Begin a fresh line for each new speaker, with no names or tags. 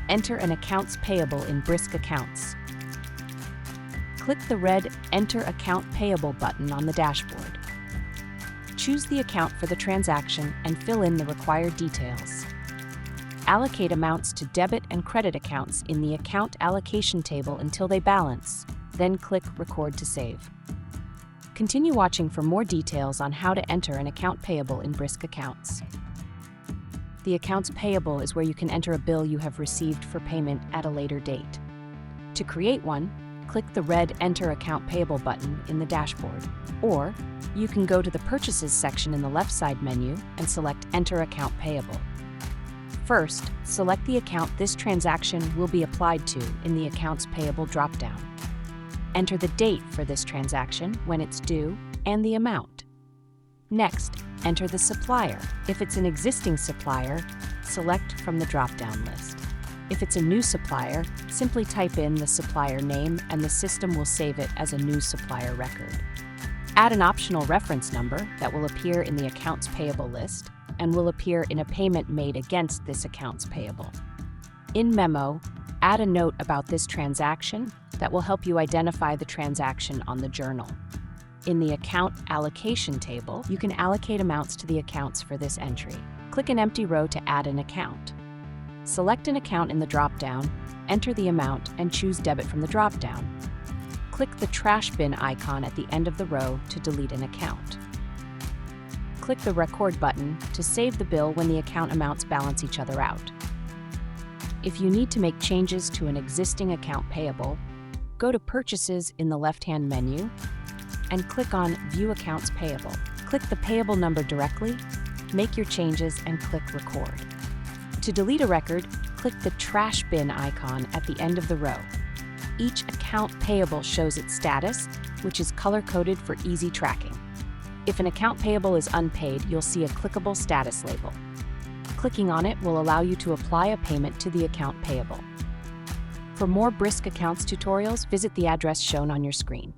enter an Accounts Payable in Brisk Accounts. Click the red Enter Account Payable button on the dashboard. Choose the account for the transaction and fill in the required details. Allocate amounts to debit and credit accounts in the Account Allocation table until they balance, then click Record to save. Continue watching for more details on how to enter an account payable in Brisk Accounts. The Accounts Payable is where you can enter a bill you have received for payment at a later date. To create one, click the red Enter Account Payable button in the dashboard, or you can go to the Purchases section in the left side menu and select Enter Account Payable. First, select the account this transaction will be applied to in the Accounts Payable dropdown. Enter the date for this transaction, when it's due, and the amount. Next, enter the supplier. If it's an existing supplier, select from the drop-down list. If it's a new supplier, simply type in the supplier name and the system will save it as a new supplier record. Add an optional reference number that will appear in the Accounts Payable list and will appear in a payment made against this Accounts Payable. In Memo, add a note about this transaction that will help you identify the transaction on the journal. In the Account Allocation table, you can allocate amounts to the accounts for this entry. Click an empty row to add an account. Select an account in the drop-down, enter the amount, and choose Debit from the drop-down. Click the trash bin icon at the end of the row to delete an account. Click the Record button to save the bill when the account amounts balance each other out. If you need to make changes to an existing account payable, go to Purchases in the left-hand menu and click on View Accounts Payable. Click the payable number directly, make your changes, and click Record. To delete a record, click the trash bin icon at the end of the row. Each account payable shows its status, which is color-coded for easy tracking. If an account payable is unpaid, you'll see a clickable status label. Clicking on it will allow you to apply a payment to the account payable. For more Brisk Accounts tutorials, visit the address shown on your screen.